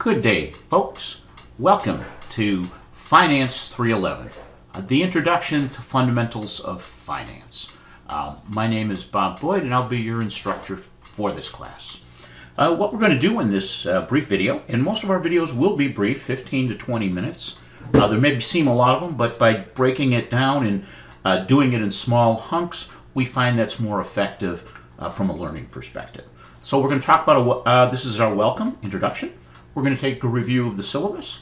Good day, folks. Welcome to Finance 311, the introduction to fundamentals of finance. My name is Bob Boyd, and I'll be your instructor for this class. What we're going to do in this brief video, and most of our videos will be brief, 15 to 20 minutes. There may seem a lot of them, but by breaking it down and doing it in small hunks, we find that's more effective from a learning perspective. So we're going to talk about, this is our welcome, introduction. We're going to take a review of the syllabus,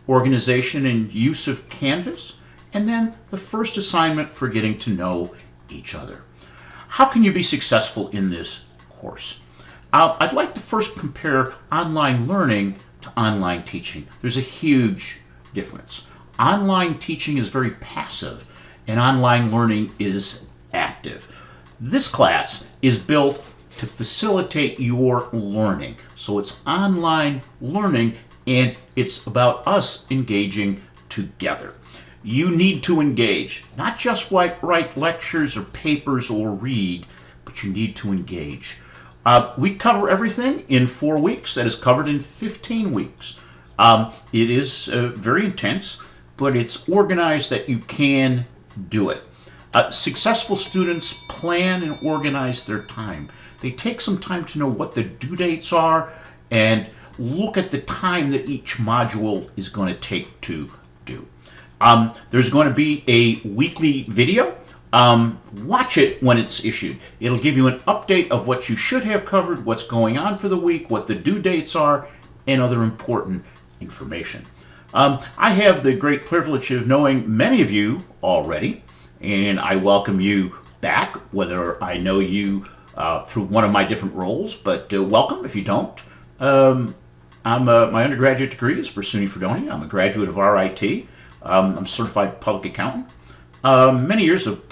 organization and use of Canvas, and then the first assignment for getting to know each other. How can you be successful in this course? I'd like to first compare online learning to online teaching. There's a huge difference. Online teaching is very passive, and online learning is active. This class is built to facilitate your learning. So it's online learning, and it's about us engaging together. You need to engage, not just write lectures or papers or read, but you need to engage. We cover everything in 4 weeks that is covered in 15 weeks. It is very intense, but it's organized that you can do it. Successful students plan and organize their time. They take some time to know what the due dates are and look at the time that each module is going to take to do. There's going to be a weekly video. Watch it when it's issued. It'll give you an update of what you should have covered, what's going on for the week, what the due dates are, and other important information. I have the great privilege of knowing many of you already, and I welcome you back, whether I know you through one of my different roles, but welcome if you don't. My undergraduate degree is for SUNY Fredonia. I'm a graduate of RIT. I'm a certified public accountant. Many years of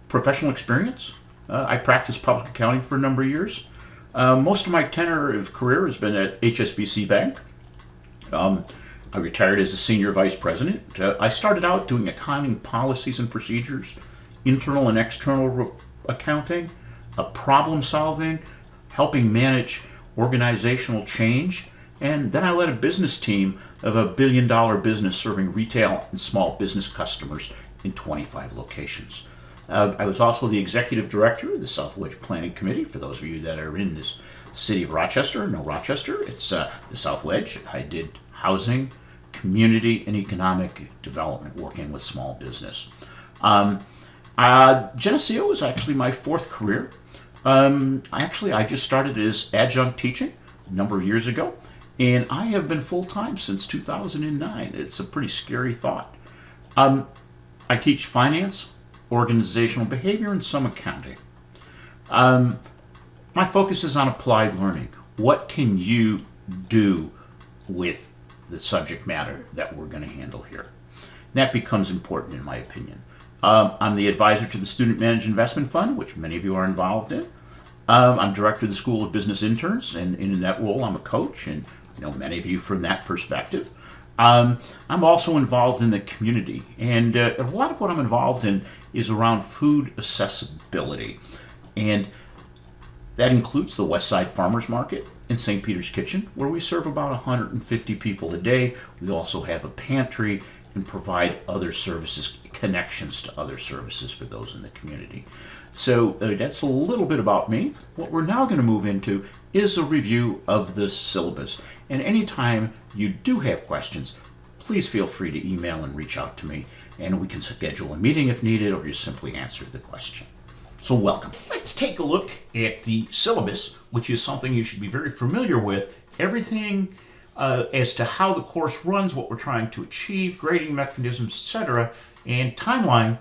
professional experience. I practiced public accounting for a number of years. Most of my tenure of career has been at HSBC Bank. I retired as a senior vice president. I started out doing accounting policies and procedures, internal and external accounting, problem solving, helping manage organizational change, and then I led a business team of a billion-dollar business serving retail and small business customers in 25 locations. I was also the executive director of the South Wedge Planning Committee. For those of you that are in this city of Rochester, know Rochester, it's the South Wedge. I did housing, community, and economic development, working with small business. Geneseo was actually my fourth career. I just started as adjunct teaching a number of years ago, and I have been full-time since 2009. It's a pretty scary thought. I teach finance, organizational behavior, and some accounting. My focus is on applied learning. What can you do with the subject matter that we're going to handle here? That becomes important in my opinion. I'm the advisor to the Student Managed Investment Fund, which many of you are involved in. I'm director of the School of Business Interns, and in that role I'm a coach, and I know many of you from that perspective. I'm also involved in the community, and a lot of what I'm involved in is around food accessibility, and that includes the Westside Farmers Market in St. Peter's Kitchen, where we serve about 150 people a day. We also have a pantry and provide other services, connections to other services for those in the community. So that's a little bit about me. What we're now going to move into is a review of the syllabus. And anytime you do have questions, please feel free to email and reach out to me, and we can schedule a meeting if needed, or just simply answer the question. So welcome. Let's take a look at the syllabus, which is something you should be very familiar with. Everything as to how the course runs, what we're trying to achieve, grading mechanisms, etc., and timeline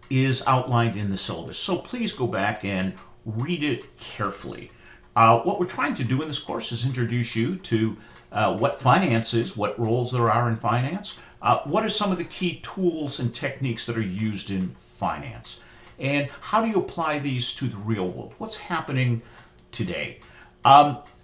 is outlined in the syllabus. So please go back and read it carefully. What we're trying to do in this course is introduce you to what finance is, what roles there are in finance, what are some of the key tools and techniques that are used in finance, and how do you apply these to the real world? What's happening today?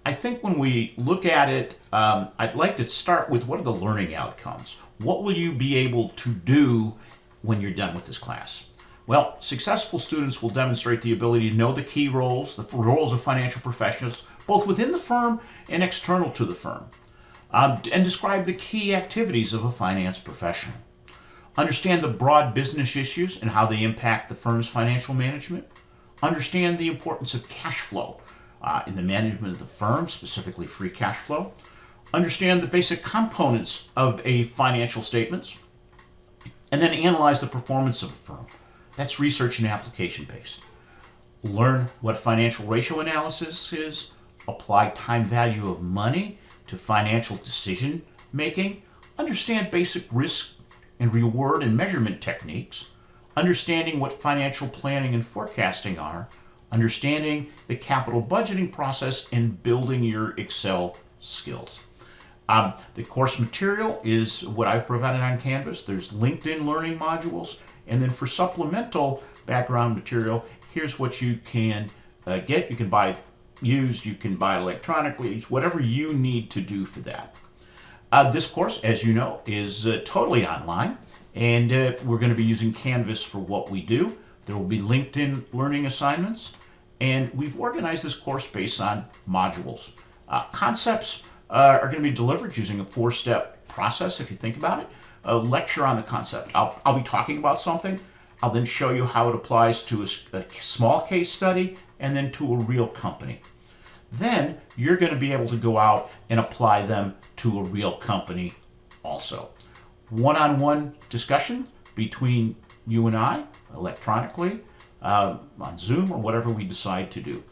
I think when we look at it, I'd like to start with what are the learning outcomes? What will you be able to do when you're done with this class? Well, successful students will demonstrate the ability to know the key roles, the roles of financial professionals, both within the firm and external to the firm. and describe the key activities of a finance professional. Understand the broad business issues and how they impact the firm's financial management. Understand the importance of cash flow in the management of the firm, specifically free cash flow. Understand the basic components of a financial statements, and then analyze the performance of a firm. That's research and application based. Learn what financial ratio analysis is, apply time value of money to financial decision making, understand basic risk and reward and measurement techniques, understanding what financial planning and forecasting are, understanding the capital budgeting process, and building your Excel skills. The course material is what I've provided on Canvas. There's LinkedIn learning modules, and then for supplemental background material, here's what you can get. You can buy used, you can buy electronically, it's whatever you need to do for that. This course, as you know, is totally online, and we're going to be using Canvas for what we do. There will be LinkedIn learning assignments, and we've organized this course based on modules. Concepts are going to be delivered using a 4-step process, if you think about it. A lecture on the concept. I'll be talking about something. I'll then show you how it applies to a small case study and then to a real company. Then you're going to be able to go out and apply them to a real company also. One-on-one discussion between you and I, electronically, on Zoom, or whatever we decide to do.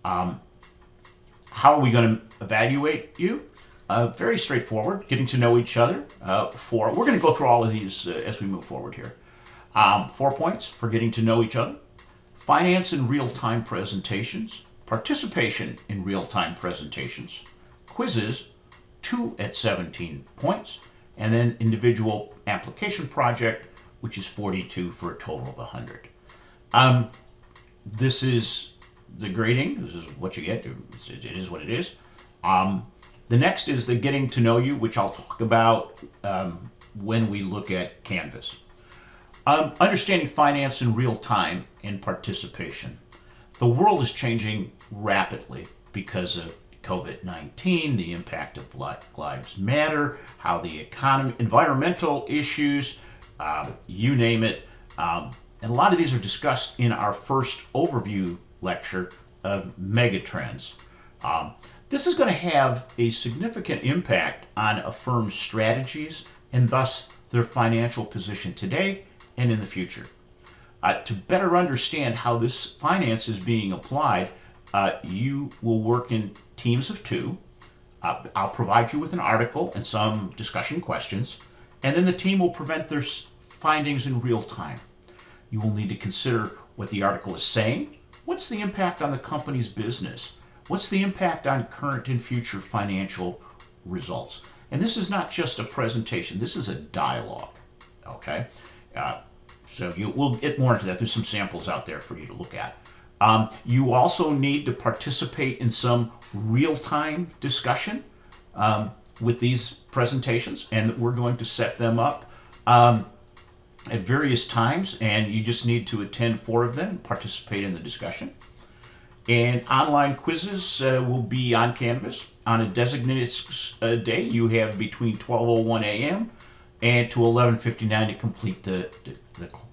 How are we going to evaluate you? Very straightforward, getting to know each other. We're going to go through all of these as we move forward here. 4 points for getting to know each other. Finance in real-time presentations. Participation in real-time presentations. Quizzes, 2 at 17 points. And then individual application project, which is 42 for a total of 100. This is the grading. This is what you get. It is what it is. The next is the getting to know you, which I'll talk about when we look at Canvas. Understanding finance in real time and participation. The world is changing rapidly because of COVID-19, the impact of Black Lives Matter, how the economy, environmental issues, you name it. And a lot of these are discussed in our first overview lecture of megatrends. This is going to have a significant impact on a firm's strategies and thus their financial position today and in the future. To better understand how this finance is being applied, you will work in teams of 2. I'll provide you with an article and some discussion questions, and then the team will present their findings in real time. You will need to consider what the article is saying. What's the impact on the company's business? What's the impact on current and future financial results? And this is not just a presentation, this is a dialogue, okay? So we'll get more into that. There's some samples out there for you to look at. You also need to participate in some real-time discussion with these presentations, and we're going to set them up at various times, and you just need to attend 4 of them and participate in the discussion. And online quizzes will be on Canvas. On a designated day, you have between 12:01 a.m. and to 11:59 to complete the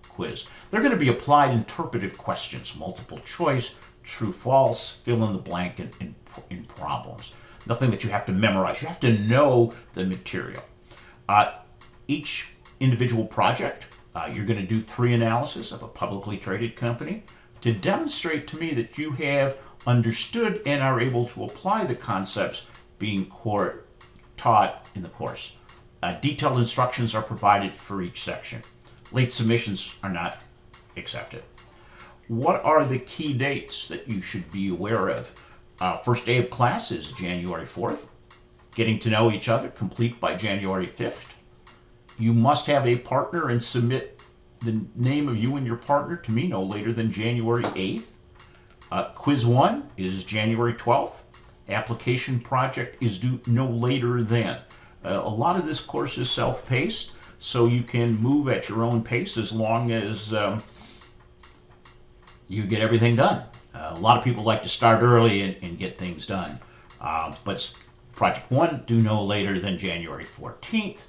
quiz. They're going to be applied interpretive questions, multiple choice, true, false, fill in the blank, and in problems. Nothing that you have to memorize. You have to know the material. Each individual project, you're going to do 3 analysis of a publicly traded company to demonstrate to me that you have understood and are able to apply the concepts being taught in the course. Detailed instructions are provided for each section. Late submissions are not accepted. What are the key dates that you should be aware of? First day of class is January 4th. Getting to know each other, complete by January 5th. You must have a partner and submit the name of you and your partner to me no later than January 8th. Quiz 1 is January 12th. Application project is due no later than. A lot of this course is self-paced, so you can move at your own pace as long as you get everything done. A lot of people like to start early and get things done, but Project 1, due no later than January 14th.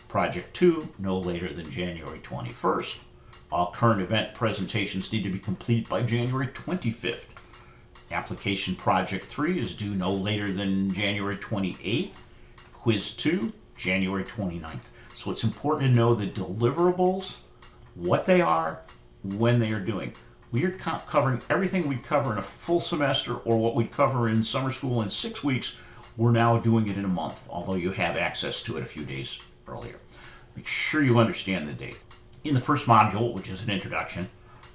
Project 2, no later than January 21st. All current event presentations need to be completed by January 25th. Application Project 3 is due no later than January 28th. Quiz 2, January 29th. So it's important to know the deliverables, what they are, when they are doing. We are covering everything we cover in a full semester or what we cover in summer school in 6 weeks. We're now doing it in a month, although you have access to it a few days earlier. Make sure you understand the date. In the first module, which is an introduction,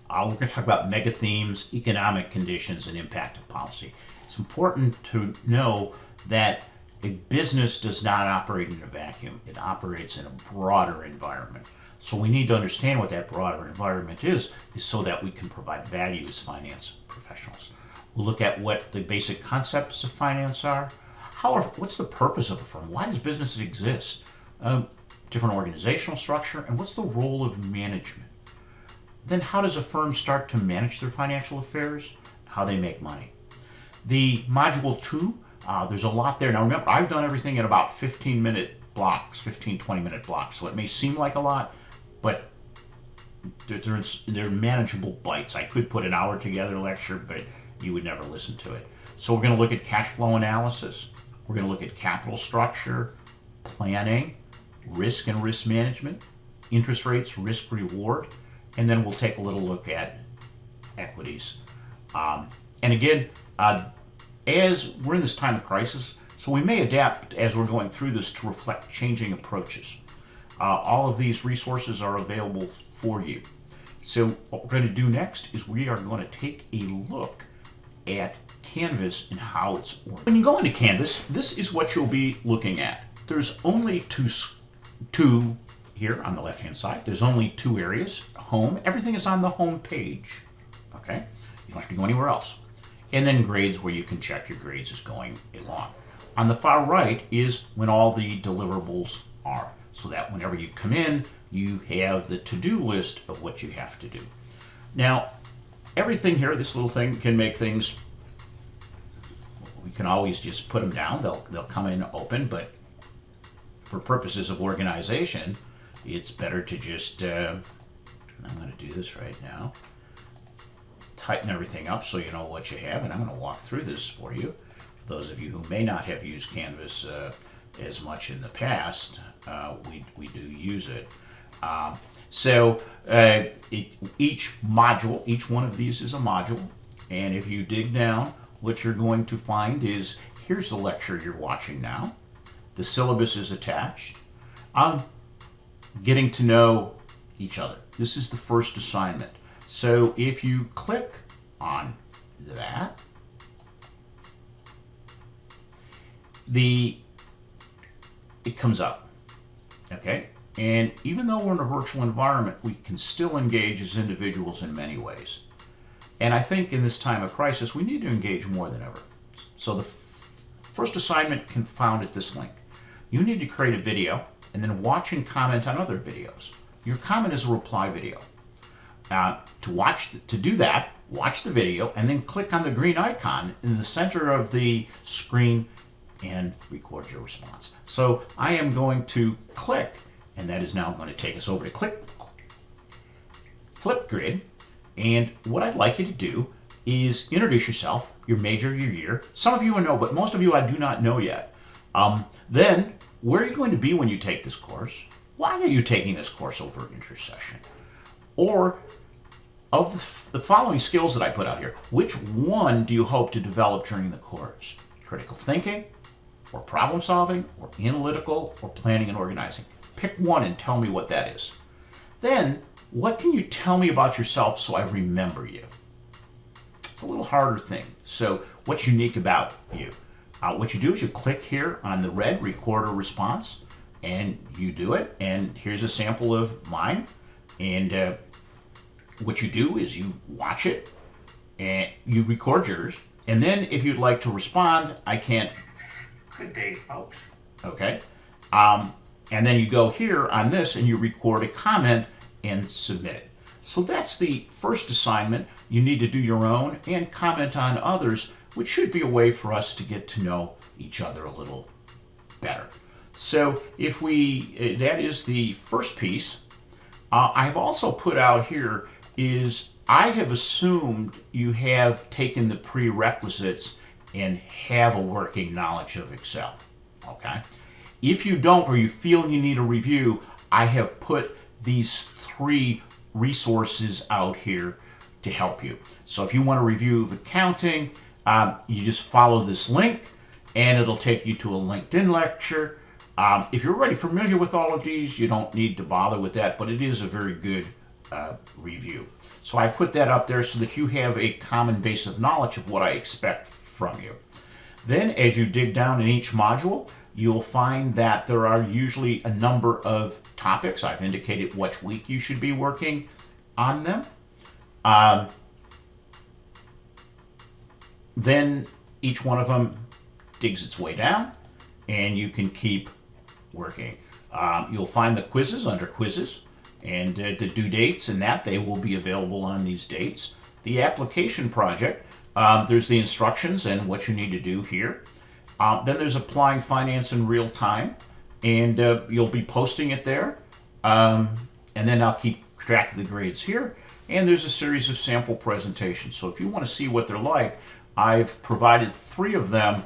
we're going to talk about mega themes, economic conditions, and impact of policy. It's important to know that a business does not operate in a vacuum. It operates in a broader environment. So we need to understand what that broader environment is so that we can provide value as finance professionals. We'll look at what the basic concepts of finance are. What's the purpose of a firm? Why does business exist? Different organizational structure, and what's the role of management? Then how does a firm start to manage their financial affairs? How they make money. The module 2, there's a lot there. Now remember, I've done everything in about 15-minute blocks, 20-minute blocks, so it may seem like a lot, but they're manageable bites. I could put an hour together lecture, but you would never listen to it. So we're going to look at cash flow analysis. We're going to look at capital structure, planning, risk and risk management, interest rates, risk reward, and then we'll take a little look at equities. And again, as we're in this time of crisis, so we may adapt as we're going through this to reflect changing approaches. All of these resources are available for you. So what we're going to do next is we are going to take a look at Canvas and how it's organized. When you go into Canvas, this is what you'll be looking at. There's only two here on the left-hand side. There's only 2 areas. Home, everything is on the home page. Okay? You don't have to go anywhere else. And then grades, where you can check your grades as going along. On the far right is when all the deliverables are, so that whenever you come in, you have the to-do list of what you have to do. Now, everything here, this little thing can make things, we can always just put them down. They'll come in open, but for purposes of organization, it's better to just, I'm going to do this right now, tighten everything up so you know what you have, and I'm going to walk through this for you. For those of you who may not have used Canvas as much in the past, we do use it. Each module, each one of these is a module, and if you dig down, what you're going to find is, here's the lecture you're watching now. The syllabus is attached. Getting to know each other. This is the first assignment. So if you click on that, it comes up. Okay? And even though we're in a virtual environment, we can still engage as individuals in many ways. And I think in this time of crisis, we need to engage more than ever. So the first assignment can be found at this link. You need to create a video and then watch and comment on other videos. Your comment is a reply video. To do that, watch the video and then click on the green icon in the center of the screen and record your response. So I am going to click, and that is now going to take us over to Flipgrid. And what I'd like you to do is introduce yourself, your major, your year. Some of you will know, but most of you I do not know yet. Then, where are you going to be when you take this course? Why are you taking this course over Intersession? Or, of the following skills that I put out here, which one do you hope to develop during the course? Critical thinking, or problem solving, or analytical, or planning and organizing? Pick one and tell me what that is. Then, what can you tell me about yourself so I remember you? It's a little harder thing. So, what's unique about you? What you do is you click here on the red record a response, and you do it. And here's a sample of mine. And what you do is you watch it, and you record yours. And then if you'd like to respond, I can't. Good day, folks. Okay. And then you go here on this, and you record a comment and submit it. So that's the first assignment. You need to do your own and comment on others, which should be a way for us to get to know each other a little better. So if we, that is the first piece. I've also put out here is I have assumed you have taken the prerequisites and have a working knowledge of Excel. Okay? If you don't or you feel you need a review, I have put these 3 resources out here to help you. So if you want a review of accounting, you just follow this link and it'll take you to a LinkedIn lecture. If you're already familiar with all of these, you don't need to bother with that, but it is a very good review. So I put that up there so that you have a common base of knowledge of what I expect from you. Then as you dig down in each module, you'll find that there are usually a number of topics. I've indicated which week you should be working on them. Then each one of them digs its way down and you can keep working. You'll find the quizzes under quizzes and the due dates and that they will be available on these dates. The application project, there's the instructions and what you need to do here. Then there's applying finance in real time and you'll be posting it there. And then I'll keep track of the grades here. And there's a series of sample presentations. So if you want to see what they're like, I've provided 3 of them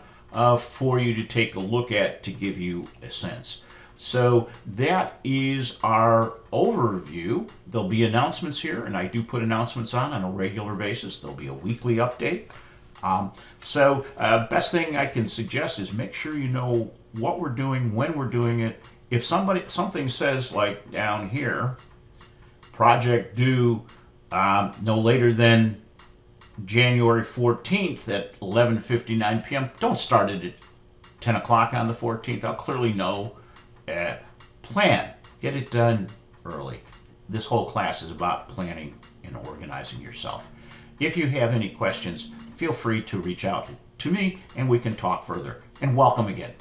for you to take a look at to give you a sense. So that is our overview. There'll be announcements here, and I do put announcements on a regular basis. There'll be a weekly update. Best thing I can suggest is make sure you know what we're doing, when we're doing it. If something says like down here, project due no later than January 14th at 11:59 p.m. Don't start it at 10 o'clock on the 14th. I'll clearly know. Plan. Get it done early. This whole class is about planning and organizing yourself. If you have any questions, feel free to reach out to me and we can talk further. And welcome again.